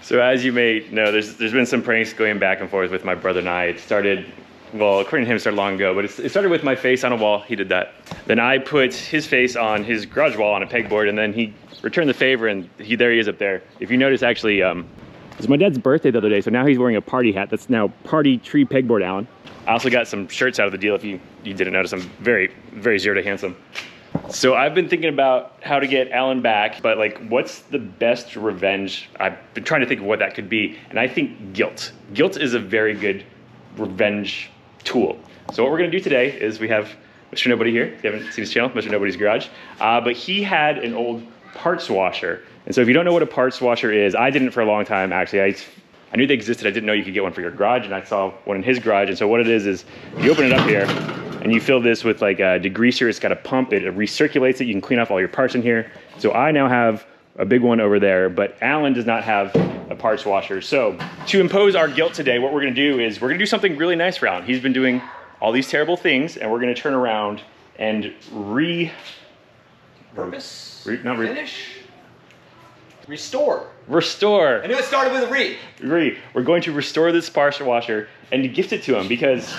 So as you may know, there's been some pranks going back and forth with my brother and I. It started, well, according to him, it started long ago, but it started with my face on a wall. He did that. Then I put his face on his garage wall on a pegboard, and then he returned the favor, and there he is up there. If you notice, actually, it was my dad's birthday the other day, so now he's wearing a party hat. That's now Party Tree Pegboard Alan. I also got some shirts out of the deal. If you didn't notice, I'm very, very zero to handsome. So I've been thinking about how to get Alan back, but like, what's the best revenge? I've been trying to think of what that could be, and I think guilt. Guilt is a very good revenge tool. So what we're gonna do today is we have Mr. Nobody here. If you haven't seen his channel, Mr. Nobody's Garage. But he had an old parts washer. And so if you don't know what a parts washer is, I didn't for a long time, actually. I knew they existed. I didn't know you could get one for your garage, and I saw one in his garage. And so what it is you open it up here, and you fill this with like a degreaser. It's got a pump. It recirculates it. You can clean off all your parts in here. So I now have a big one over there, but Alan does not have a parts washer. So to impose our guilt today, what we're gonna do is we're gonna do something really nice for Alan. He's been doing all these terrible things, and we're gonna turn around and Restore. I knew it started with a re. We're going to restore this parts washer and to gift it to him because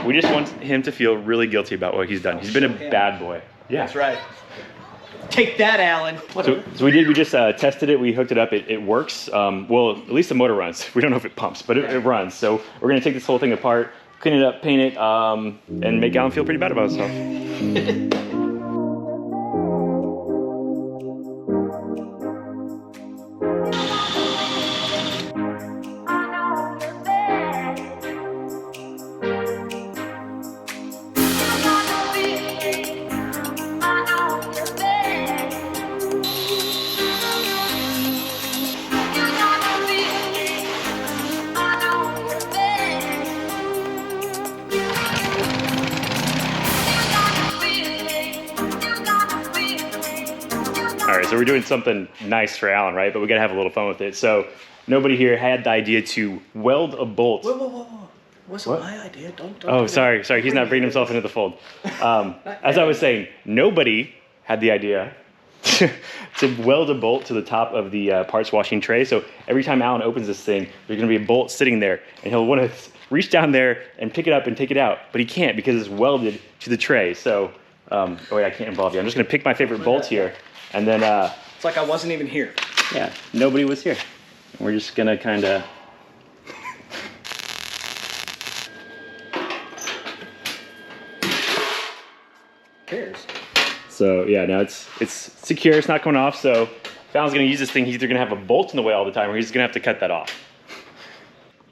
we just want him to feel really guilty about what he's done. He's been a bad boy. Yeah, that's right. Take that, Alan. So we just tested it. We hooked it up. It works. Well, at least the motor runs. We don't know if it pumps, but it runs. So we're gonna take this whole thing apart, clean it up, paint it, and make Alan feel pretty bad about himself. All right, so we're doing something nice for Alan, right? But we gotta have a little fun with it. So Nobody here had the idea to weld a bolt. Whoa. Wasn't my idea. Don't oh, sorry. He's not bringing himself into the fold. As I was saying, Nobody had the idea to weld a bolt to the top of the parts washing tray. So every time Alan opens this thing, there's gonna be a bolt sitting there, and he'll wanna reach down there and pick it up and take it out, but he can't because it's welded to the tray. So, oh wait, I can't involve you. I'm just gonna pick my favorite bolt here, and then it's like I wasn't even here. Yeah, nobody was here. We're just gonna kind of cares. So yeah, now it's secure. It's not coming off. So if Alan's gonna use this thing, he's either gonna have a bolt in the way all the time, or he's gonna have to cut that off.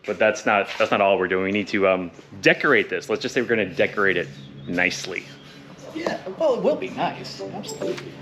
But that's not all we're doing. We need to decorate this. Let's just say we're gonna decorate it nicely. Yeah, well, it will be nice. Absolutely.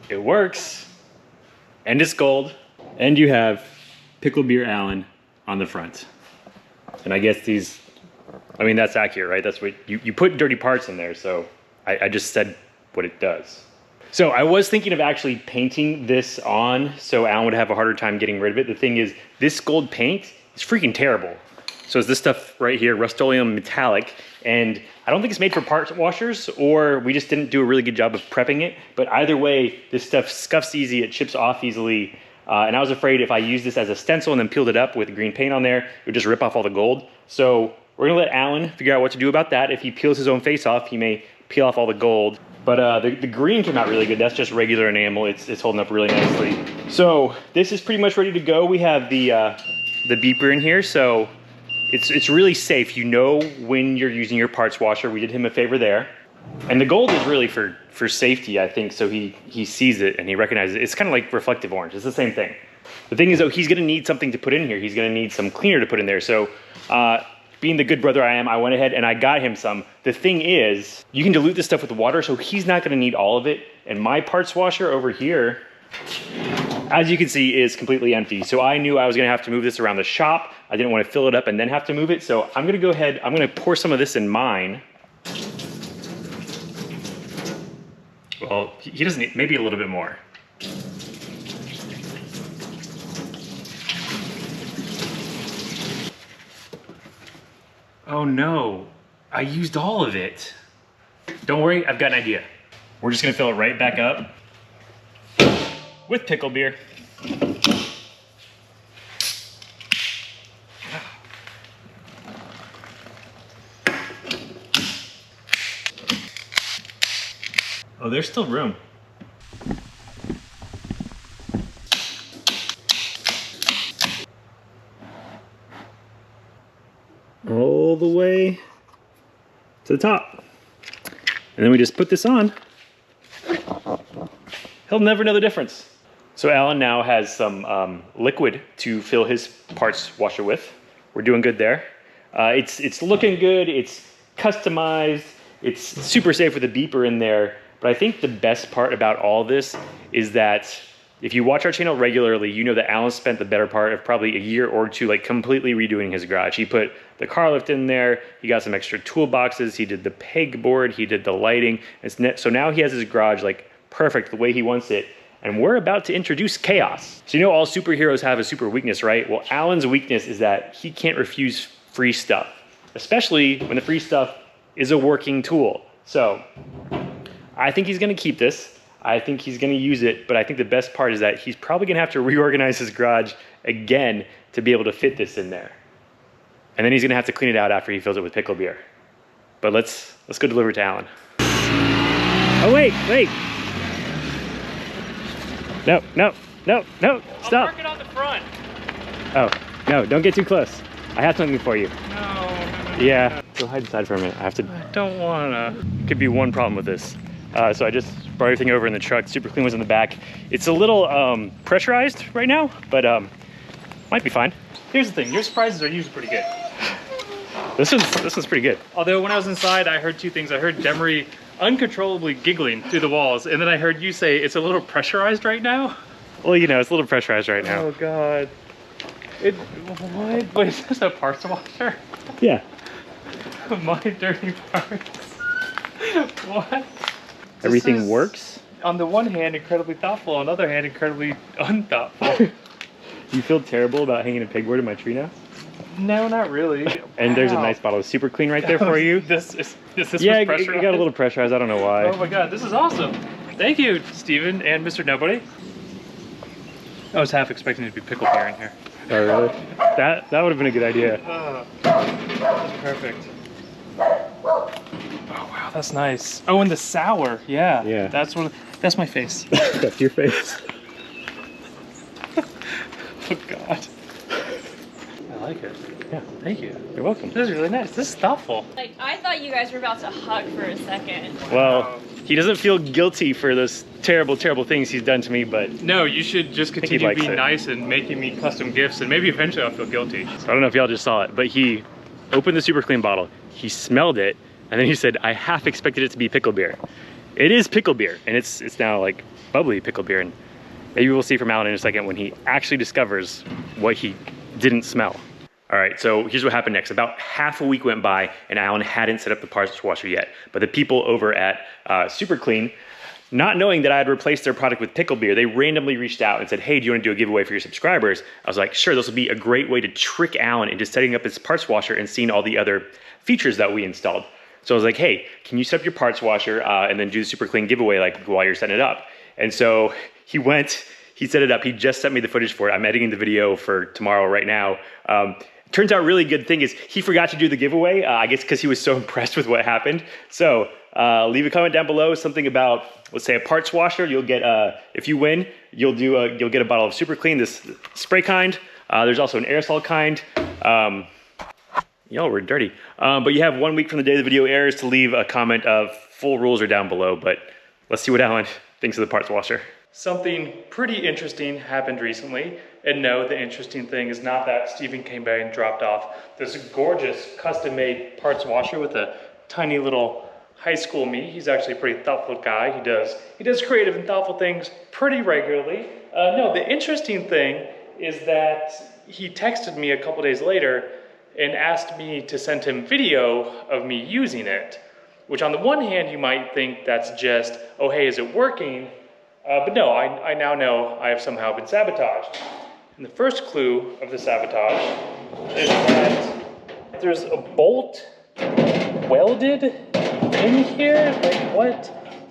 It works, and it's gold, and you have Pickle Beer Alan on the front. And I guess these, I mean, that's accurate, right? That's what, you put dirty parts in there, so I just said what it does. So I was thinking of actually painting this on so Alan would have a harder time getting rid of it. The thing is, this gold paint is freaking terrible. So it's this stuff right here, Rust-Oleum metallic, and I don't think it's made for part washers, or we just didn't do a really good job of prepping it. But either way, this stuff scuffs easy, it chips off easily. And I was afraid if I used this as a stencil and then peeled it up with green paint on there, it would just rip off all the gold. So we're gonna let Alan figure out what to do about that. If he peels his own face off, he may peel off all the gold. But the green came out really good. That's just regular enamel. It's holding up really nicely. So this is pretty much ready to go. We have the beeper in here, so it's really safe. You know when you're using your parts washer. We did him a favor there. And the gold is really for safety, I think, so he sees it and he recognizes it. It's kind of like reflective orange. It's the same thing. The thing is, though, he's gonna need something to put in here. He's gonna need some cleaner to put in there. So being the good brother I am, I went ahead and I got him some. The thing is, you can dilute this stuff with water, so he's not gonna need all of it. And my parts washer over here, as you can see, is completely empty. So I knew I was gonna have to move this around the shop. I didn't wanna fill it up and then have to move it. So I'm gonna go ahead, I'm gonna pour some of this in mine. Well, he doesn't need, maybe a little bit more. Oh no, I used all of it. Don't worry, I've got an idea. We're just gonna fill it right back up with pickle beer. Oh, there's still room. All the way to the top. And then we just put this on. He'll never know the difference. So Alan now has some liquid to fill his parts washer with. We're doing good there. It's looking good, it's customized, it's super safe with a beeper in there. But I think the best part about all this is that if you watch our channel regularly, you know that Alan spent the better part of probably a year or two like completely redoing his garage. He put the car lift in there, he got some extra toolboxes, he did the pegboard, he did the lighting. So now he has his garage like perfect the way he wants it. And we're about to introduce chaos. So you know all superheroes have a super weakness, right? Well, Alan's weakness is that he can't refuse free stuff, especially when the free stuff is a working tool. So I think he's gonna keep this. I think he's gonna use it, but I think the best part is that he's probably gonna have to reorganize his garage again to be able to fit this in there. And then he's gonna have to clean it out after he fills it with pickle beer. But let's go deliver it to Alan. Oh, wait. No, stop. I'm working on the front. Oh, no, don't get too close. I have something for you. No. Yeah, go hide inside for a minute. I don't wanna. Could be one problem with this. So I just brought everything over in the truck. Super Clean was in the back. It's a little pressurized right now, but might be fine. Here's the thing, your surprises are usually pretty good. This one's pretty good. Although when I was inside, I heard two things. I heard Demery uncontrollably giggling through the walls, and then I heard you say it's a little pressurized right now. Well, you know, it's a little pressurized right now. Oh God. What? Wait, is this a parts washer? Yeah. My dirty parts. What? Everything works? On the one hand, incredibly thoughtful. On the other hand, incredibly unthoughtful. You feel terrible about hanging a pegboard in my tree now? No, not really. And there's a nice bottle of Super Clean right there for you. This Yeah, was pressurized? you got a little pressurized. I don't know why. Oh my God, this is awesome. Thank you, Steven and Mr. Nobody. I was half expecting it to be pickle beer in here. Oh, really? That would have been a good idea. That's perfect. Oh wow, that's nice. Oh, and the sour, yeah. Yeah. That's my face. That's your face. Oh God. I like it. Yeah. Thank you. You're welcome. This is really nice. This is thoughtful. Like, I thought you guys were about to hug for a second. Well, he doesn't feel guilty for those terrible, terrible things he's done to me, but No, you should just continue to likes be it. nice and making me custom gifts, and maybe eventually I'll feel guilty. I don't know if y'all just saw it, but he opened the Super Clean bottle, he smelled it, and then he said, I half expected it to be pickle beer. It is pickle beer, and it's now like bubbly pickle beer, and maybe we'll see from Alan in a second when he actually discovers what he didn't smell. All right, so here's what happened next. About half a week went by and Alan hadn't set up the parts washer yet, but the people over at Super Clean Not knowing that I had replaced their product with pickle beer, they randomly reached out and said, hey, do you want to do a giveaway for your subscribers? I was like, sure, this will be a great way to trick Alan into setting up his parts washer and seeing all the other features that we installed. So I was like, hey, can you set up your parts washer and then do the super clean giveaway like while you're setting it up? And so he went, he set it up. He just sent me the footage for it. I'm editing the video for tomorrow right now. Turns out really good thing is he forgot to do the giveaway, I guess because he was so impressed with what happened. So leave a comment down below, something about, let's say a parts washer. You'll get, if you win, you'll get a bottle of Super Clean, this spray kind. There's also an aerosol kind. Y'all were dirty. But you have 1 week from the day the video airs to leave a comment of full rules are down below, but let's see what Alan thinks of the parts washer. Something pretty interesting happened recently. And no, the interesting thing is not that Steven came by and dropped off this gorgeous custom-made parts washer with a tiny little high school me. He's actually a pretty thoughtful guy. He does creative and thoughtful things pretty regularly. No, the interesting thing is that he texted me a couple days later and asked me to send him video of me using it, which on the one hand you might think that's just, oh hey, is it working? But no, I now know I have somehow been sabotaged. And the first clue of the sabotage is that there's a bolt welded in here. Like what?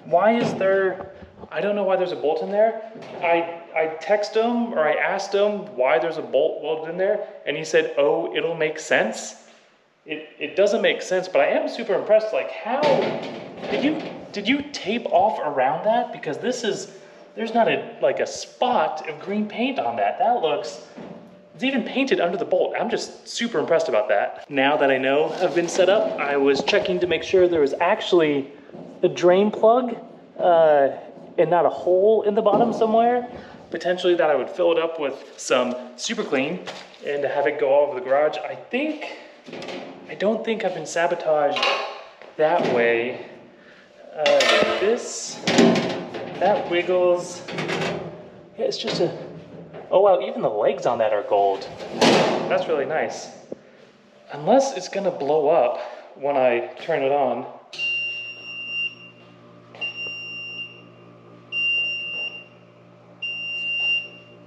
Why is there, I don't know why there's a bolt in there. I text him or I asked him why there's a bolt welded in there. And he said, oh, it'll make sense. It doesn't make sense, but I am super impressed. Like how, did you tape off around that? Because there's not a spot of green paint on that. That looks, it's even painted under the bolt. I'm just super impressed about that. Now that I know I've been set up, I was checking to make sure there was actually a drain plug and not a hole in the bottom somewhere. Potentially that I would fill it up with some Super Clean and have it go all over the garage. I don't think I've been sabotaged that way. That wiggles. Yeah, it's just a, oh wow, even the legs on that are gold. That's really nice. Unless it's gonna blow up when I turn it on.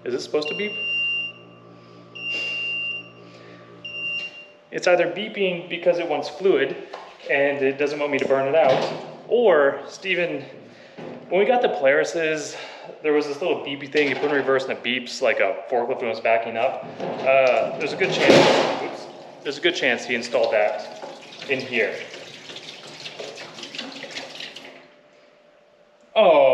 Is it supposed to beep? It's either beeping because it wants fluid and it doesn't want me to burn it out, or Steven, when we got the Polarises, there was this little beepy thing, you put in reverse and it beeps like a forklift when it was backing up. There's a good chance he installed that in here. Oh.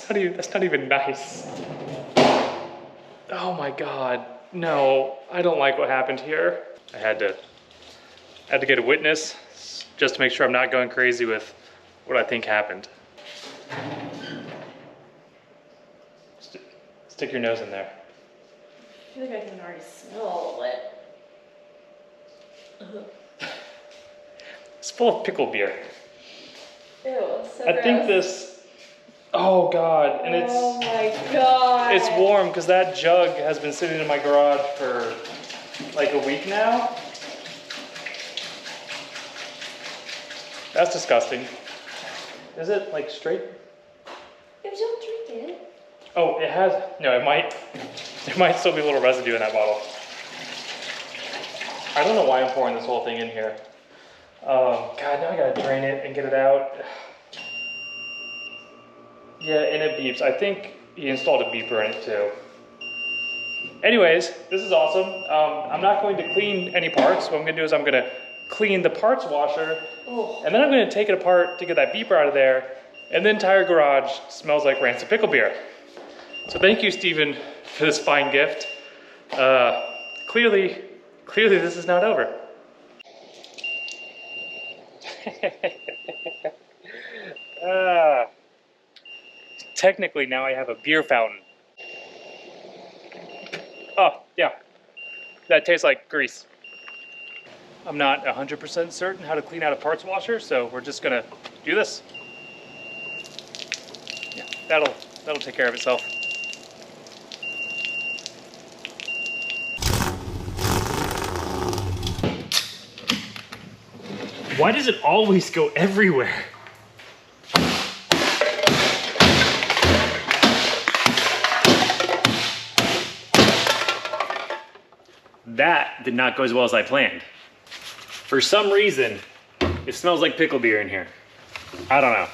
That's not even nice. Oh my God, no, I don't like what happened here. I had to get a witness just to make sure I'm not going crazy with what I think happened. Stick your nose in there. I feel like I can already smell it. It's full of pickle beer. Ew, so I think this, oh God, and it's, oh my God. it's warm because that jug has been sitting in my garage for like a week now. That's disgusting. Is it like straight? If you don't drink it. Oh, it has, no, there might still be a little residue in that bottle. I don't know why I'm pouring this whole thing in here. God, now I gotta drain it and get it out. Yeah, and it beeps. I think he installed a beeper in it too. Anyways, this is awesome. I'm not going to clean any parts. What I'm gonna do is I'm gonna clean the parts washer, and then I'm gonna take it apart to get that beeper out of there, and the entire garage smells like rancid pickle beer. So thank you, Steven, for this fine gift. Clearly this is not over. Technically now I have a beer fountain. Oh, yeah. That tastes like grease. I'm not 100% certain how to clean out a parts washer, so we're just gonna do this. Yeah, that'll take care of itself. Why does it always go everywhere? That did not go as well as I planned. For some reason, it smells like pickle beer in here. I don't know.